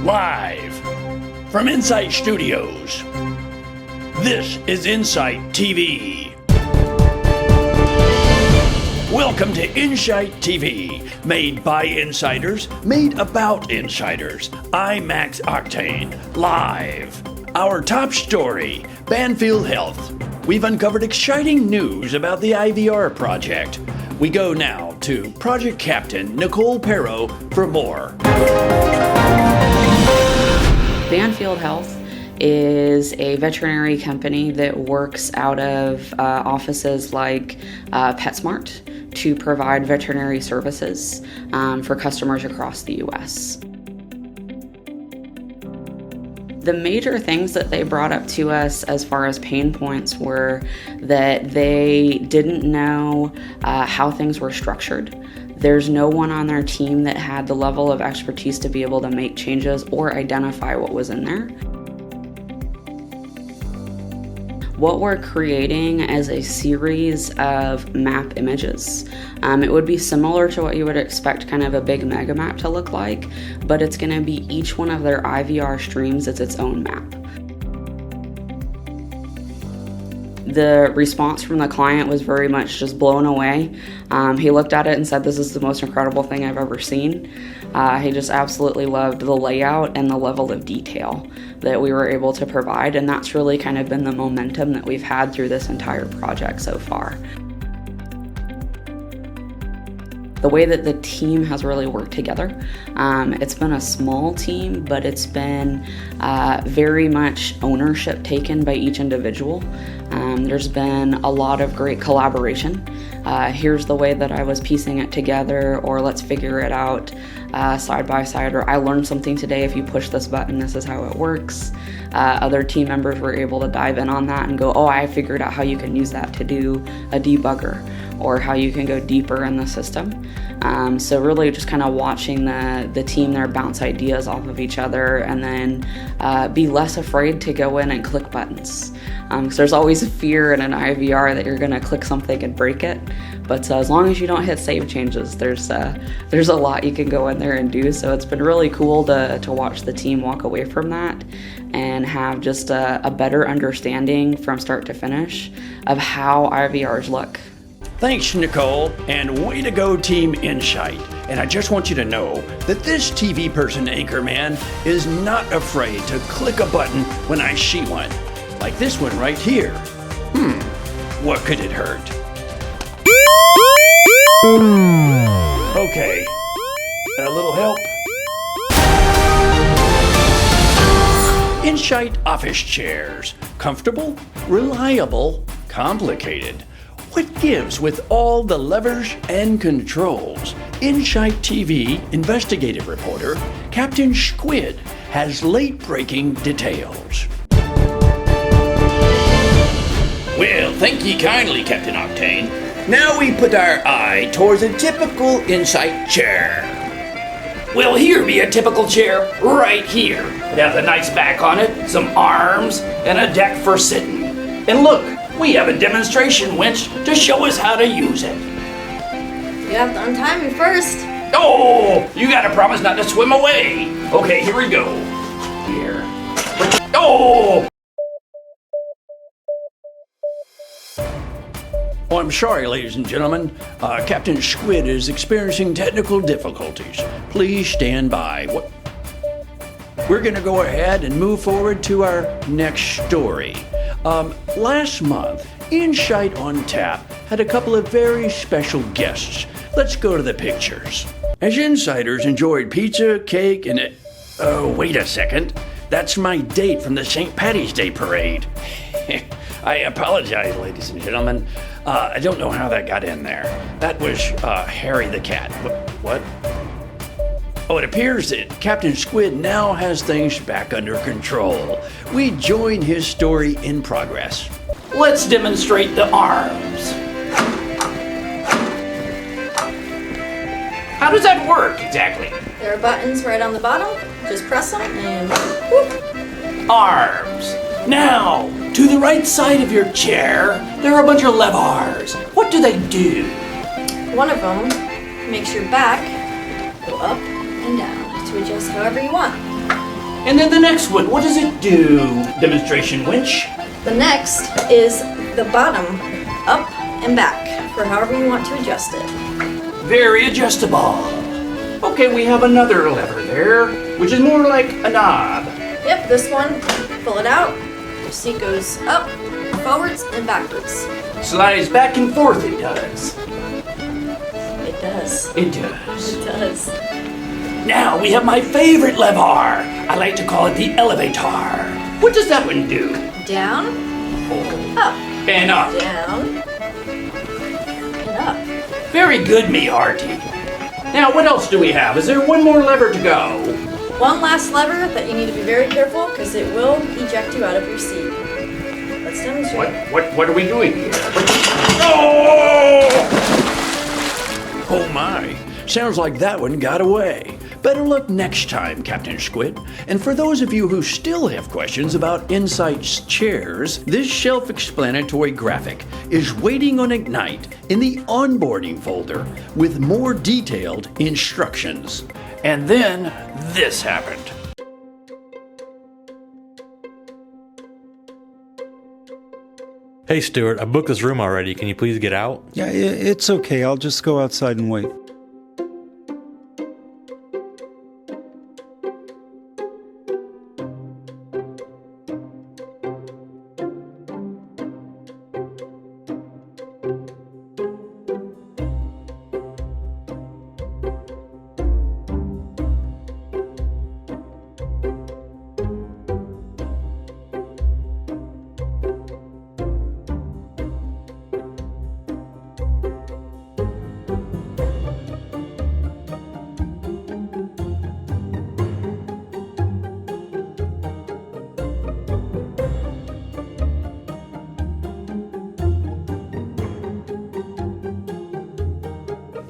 Live from Insight Studios, this is Insight TV. Welcome to Insight TV, made by insiders, made about insiders. I'm Max Octane, live. Our top story, Banfield Health. We've uncovered exciting news about the IVR project. We go now to Project Captain Nicole Perro for more. Banfield Health is a veterinary company that works out of offices like PetSmart to provide veterinary services for customers across the U.S. The major things that they brought up to us as far as pain points were that they didn't know how things were structured. There's no one on their team that had the level of expertise to be able to make changes or identify what was in there. What we're creating is a series of map images. It would be similar to what you would expect kind of a big mega map to look like, but it's going to be each one of their IVR streams, it's its own map. The response from the client was very much just blown away. He looked at it and said, "This is the most incredible thing I've ever seen." He just absolutely loved the layout and the level of detail that we were able to provide, and that's really kind of been the momentum that we've had through this entire project so far. The way that the team has really worked together, it's been a small team, but it's been very much ownership taken by each individual. There's been a lot of great collaboration. Here's the way that I was piecing it together, or let's figure it out side by side, or I learned something today. If you push this button, this is how it works. Other team members were able to dive in on that and go, "Oh, I figured out how you can use that to do a debugger, or how you can go deeper in the system." So really just kind of watching the team there bounce ideas off of each other, and then be less afraid to go in and click buttons. Because there's always a fear in an IVR that you're going to click something and break it. But as long as you don't hit save changes, there's a lot you can go in there and do. So it's been really cool to watch the team walk away from that and have just a better understanding from start to finish of how IVRs look. Thanks, Nicole, and way to go, Team Insight. And I just want you to know that this TV person anchorman is not afraid to click a button when I see one. Like this one right here. What could it hurt? Okay, a little help? Insight office chairs. Comfortable, reliable, complicated. What gives with all the levers and controls? Insight TV investigative reporter Captain Squid has late-breaking details. Well, thank ye kindly, Captain Octane. Now we put our eye towards a typical Insight chair. Well, here be a typical chair right here. It has a nice back on it, some arms, and a deck for sitting. And look, we have a demonstration winch to show us how to use it. You have to untie me first. Oh, you gotta promise not to swim away. Okay, here we go. Here. Oh! Oh, I'm sorry, ladies and gentlemen. Captain Squid is experiencing technical difficulties. Please stand by. We're gonna go ahead and move forward to our next story. Last month, Insight on Tap had a couple of very special guests. Let's go to the pictures. As insiders enjoyed pizza, cake, and wait a second. That's my date from the St. Patty's Day parade. I apologize, ladies and gentlemen. I don't know how that got in there. That was Harry the cat. What? Oh, it appears that Captain Squid now has things back under control. We join his story in progress. Let's demonstrate the arms. How does that work exactly? There are buttons right on the bottom. Just press them and whoop. Arms. Now, to the right side of your chair, there are a bunch of levers. What do they do? One of them makes your back go up and down to adjust however you want. And then the next one, what does it do? Demonstration winch. The next is the bottom, up and back, for however you want to adjust it. Very adjustable. Okay, we have another lever there, which is more like a knob. Yep, this one, pull it out, your seat goes up, forwards, and backwards. Slides back and forth, it does. It does. It does. It does. Now we have my favorite lever. I like to call it the elevator. What does that one do? Down, up, And up. down, and up. Very good, me hearty. Now what else do we have? Is there one more lever to go? One last lever that you need to be very careful because it will eject you out of your seat. Let's demonstrate. What are we doing here? Oh! Oh my. Sounds like that one got away. Better luck next time, Captain Squid. And for those of you who still have questions about Insight's chairs, this self-explanatory graphic is waiting on Ignite in the onboarding folder with more detailed instructions. And then this happened. Hey Stuart, I booked this room already. Can you please get out? Yeah, it's okay. I'll just go outside and wait.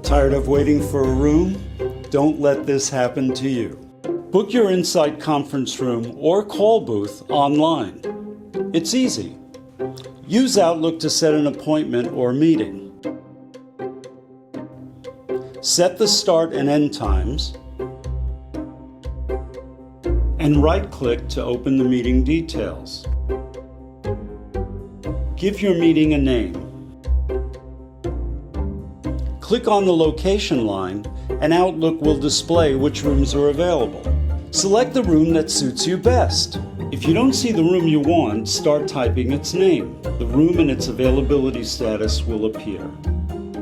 Tired of waiting for a room? Don't let this happen to you. Book your Insight conference room or call booth online. It's easy. Use Outlook to set an appointment or meeting. Set the start and end times, and right-click to open the meeting details. Give your meeting a name. Click on the location line, and Outlook will display which rooms are available. Select the room that suits you best. If you don't see the room you want, start typing its name. The room and its availability status will appear.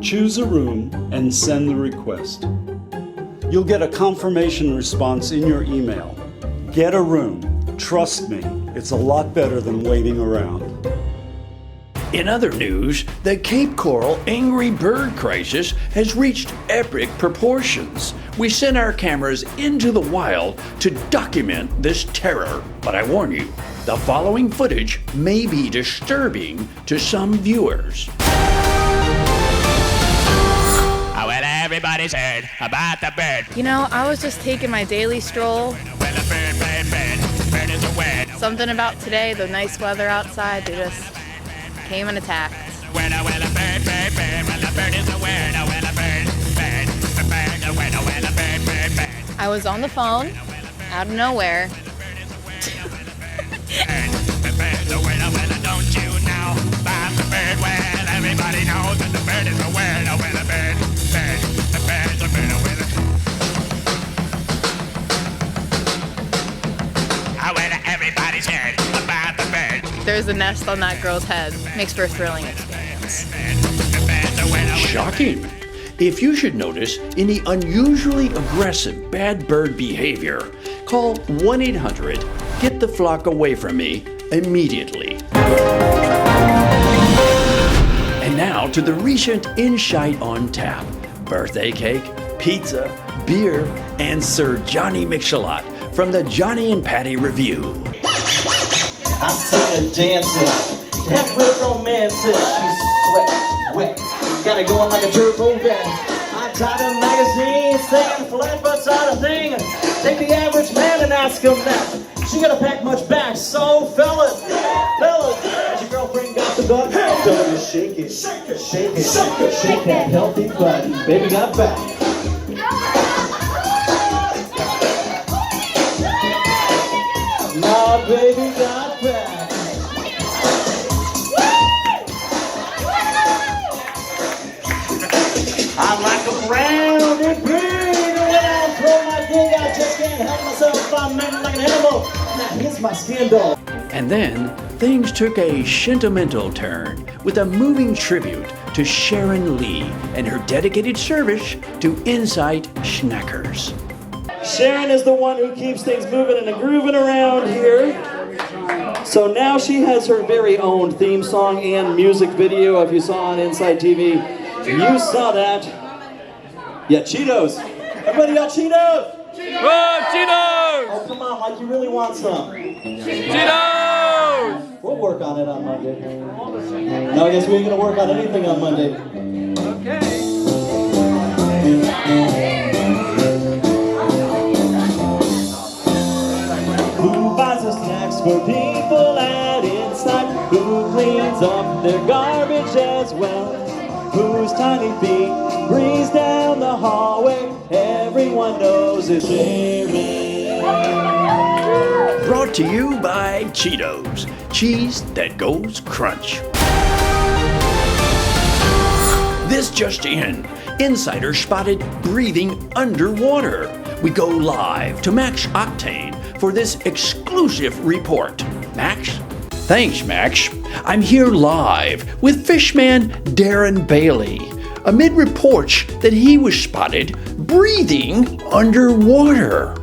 Choose a room and send the request. You'll get a confirmation response in your email. Get a room. Trust me, it's a lot better than waiting around. In other news, the Cape Coral angry bird crisis has reached epic proportions. We sent our cameras into the wild to document this terror. But I warn you, the following footage may be disturbing to some viewers. Oh, well, everybody's heard about the bird. You know, I was just taking my daily stroll. Well, a bird, bird, bird, bird is a word. Something about today, the nice weather outside, they just came and attacked. Well, a bird, bird, bird. Well, a bird is a word. Oh, well, a bird, bird, bird, a word. Oh, well, a bird, bird, bird. I was on the phone, out of nowhere. The bird's a word. Oh, well, don't you know about the bird? Well, everybody knows that the bird is a word. Oh, well, a bird, bird, the bird's a bird. Oh, well, everybody's heard about the bird. There's a nest on that girl's head. Makes for a thrilling experience. Shocking. If you should notice any unusually aggressive bad bird behavior, call 1-800-GET THE FLOCK AWAY FROM ME immediately. And now to the recent Insight on Tap. Birthday cake, pizza, beer, and Sir Johnny Mix-a-Lot from the Johnny and Patty Review. I see her dancing, that's real romantic. She's sweat, wet, got it going like a turbo vet. I tried a magazine saying flat foot side of thing. Take the average man and ask him that. She gotta pack much back, so fellas, has your girlfriend got the butt? Tell her to shake it, shake it, shake it, shake that healthy butt. Baby got back. can't help myself, I'm acting like an animal. Now here's my skin dog. And then things took a sentimental turn with a moving tribute to Sharon Lee and her dedicated service to Insight Schnackers. Sharon is the one who keeps things moving and grooving around here. So now she has her very own theme song and music video. If you saw on Inside TV, you saw that. Yeah, Cheetos. Everybody got Cheetos? Whoa, Cheetos! Oh, come on, like you really want some. Cheetos! We'll work on it on Monday. No, I guess we ain't gonna work on anything on Monday. Who buys the snacks for people at Inside? Who cleans up their garbage as well? Whose tiny feet breeze down the hallway? Everyone knows it's Sharon. Brought to you by Cheetos, cheese that goes crunch. This just in, insiders spotted breathing underwater. We go live to Max Octane for this exclusive report. Max? Thanks, Max. I'm here live with fishman Darren Bailey, amid reports that he was spotted breathing underwater.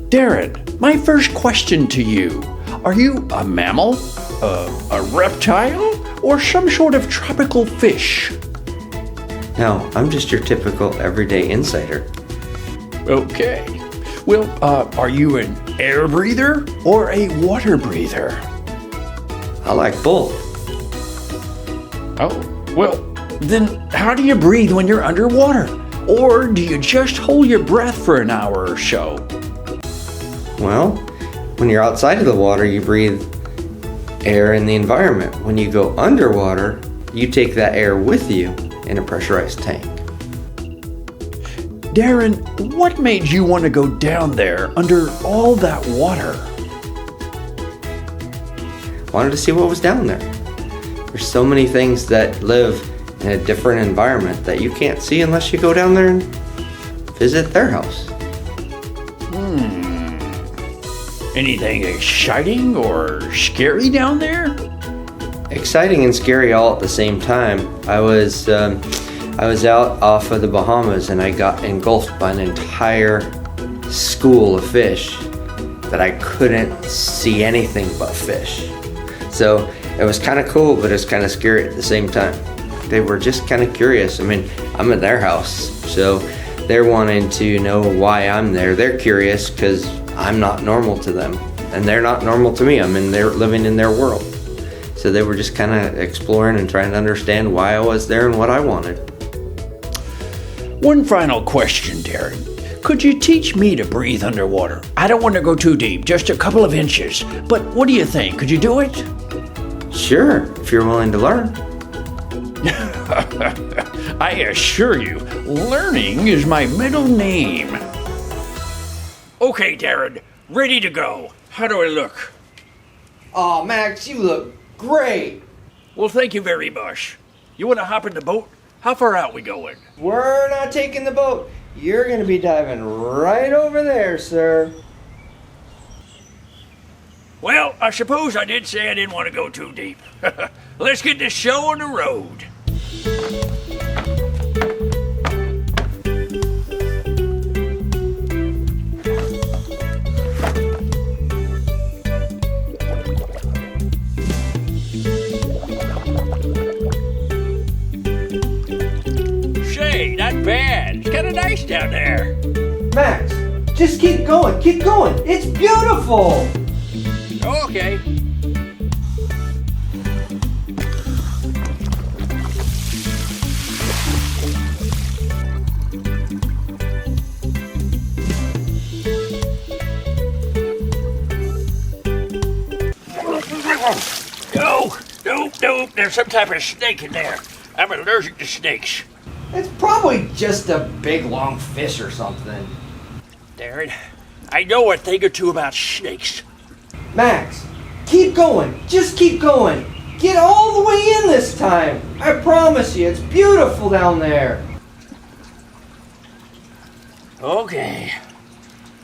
Darren, my first question to you. Are you a mammal, a reptile, or some sort of tropical fish? No, I'm just your typical everyday insider. Okay. Well, are you an air breather or a water breather? I like both. Oh, well, then how do you breathe when you're underwater? Or do you just hold your breath for an hour or so? Well, when you're outside of the water, you breathe air in the environment. When you go underwater, you take that air with you in a pressurized tank. Darren, what made you want to go down there under all that water? Wanted to see what was down there. There's so many things that live in a different environment that you can't see unless you go down there and visit their house. Anything exciting or scary down there? Exciting and scary all at the same time. I was out off of the Bahamas and I got engulfed by an entire school of fish that I couldn't see anything but fish. So it was kind of cool, but it's kind of scary at the same time. They were just kind of curious. I mean, I'm at their house, so they're wanting to know why I'm there. They're curious because I'm not normal to them, and they're not normal to me. I'm in there, living in their world. So they were just kind of exploring and trying to understand why I was there and what I wanted. One final question, Darren. Could you teach me to breathe underwater? I don't want to go too deep, just a couple of inches. But what do you think? Could you do it? Sure, if you're willing to learn. I assure you, learning is my middle name. Okay, Darren, ready to go. How do I look? Aw, Max, you look great. Well, thank you very much. You want to hop in the boat? How far out we going? We're not taking the boat. You're going to be diving right over there, sir. Well, I suppose I did say I didn't want to go too deep. Let's get this show on the road. Say, not bad. It's kind of nice down there. Max, just keep going, keep going. It's beautiful. Okay. No, there's some type of snake in there. I'm allergic to snakes. It's probably just a big long fish or something. Darren, I know a thing or two about snakes. Max, keep going, just keep going. Get all the way in this time. I promise you, it's beautiful down there. Okay.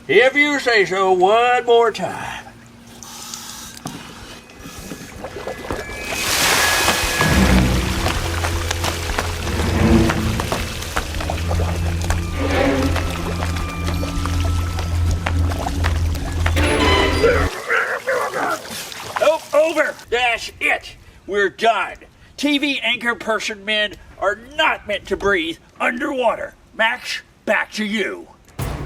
If you say so one more time. Oh, over! That's it! We're done. TV anchor person men are not meant to breathe underwater. Max, back to you.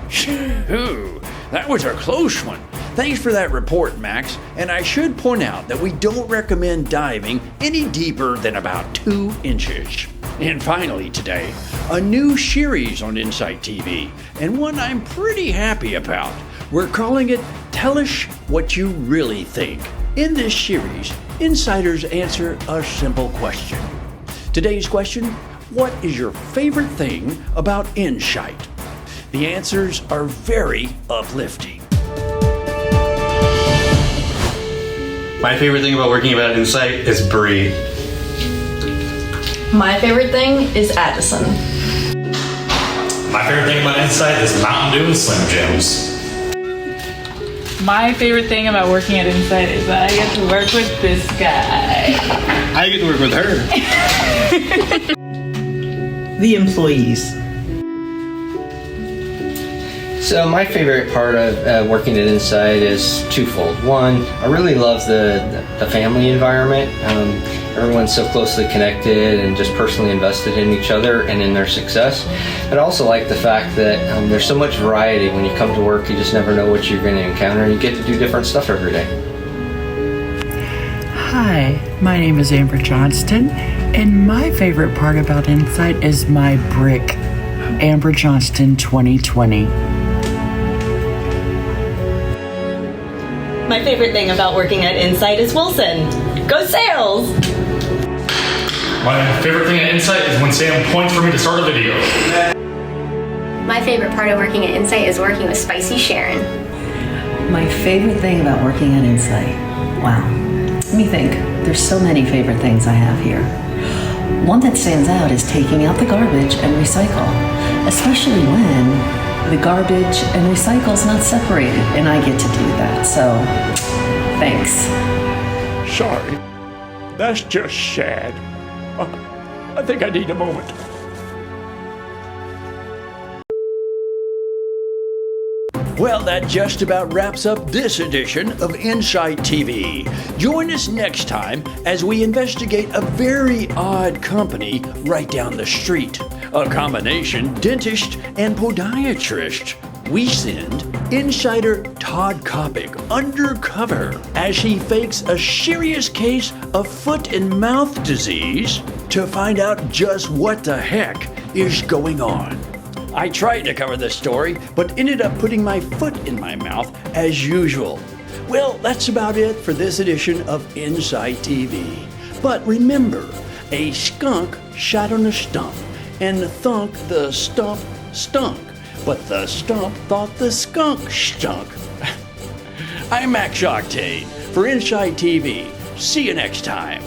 Phew, that was a close one. Thanks for that report, Max. And I should point out that we don't recommend diving any deeper than about 2 inches. And finally today, a new series on Insight TV, and one I'm pretty happy about. We're calling it Tell Us What You Really Think. In this series, insiders answer a simple question. Today's question, what is your favorite thing about Insight? The answers are very uplifting. My favorite thing about working at Insight is Bree. My favorite thing is Addison. My favorite thing about Insight is Mountain Dew and Slim Jims. My favorite thing about working at Insight is that I get to work with this guy. I get to work with her. The employees. So my favorite part of working at Insight is twofold. One, I really love the family environment. Everyone's so closely connected and just personally invested in each other and in their success. But I also like the fact that there's so much variety. When you come to work, you just never know what you're going to encounter, and you get to do different stuff every day. Hi, my name is Amber Johnston, and my favorite part about Insight is my brick, Amber Johnston 2020. My favorite thing about working at Insight is Wilson. Go sales! My favorite thing at Insight is when Sam points for me to start a video. My favorite part of working at Insight is working with Spicy Sharon. My favorite thing about working at Insight? Wow. Let me think. There's so many favorite things I have here. One that stands out is taking out the garbage and recycle, especially when the garbage and recycle is not separated, and I get to do that. So, thanks. Sorry, that's just sad. I think I need a moment. Well, that just about wraps up this edition of Insight TV. Join us next time as we investigate a very odd company right down the street. A combination dentist and podiatrist. We send insider Todd Kopic undercover as he fakes a serious case of foot and mouth disease to find out just what the heck is going on. I tried to cover this story, but ended up putting my foot in my mouth as usual. Well, that's about it for this edition of Insight TV. But remember, a skunk shot on a stump, and the thunk the stump stunk, but the stump thought the skunk stunk. I'm Max Octane for Insight TV. See you next time.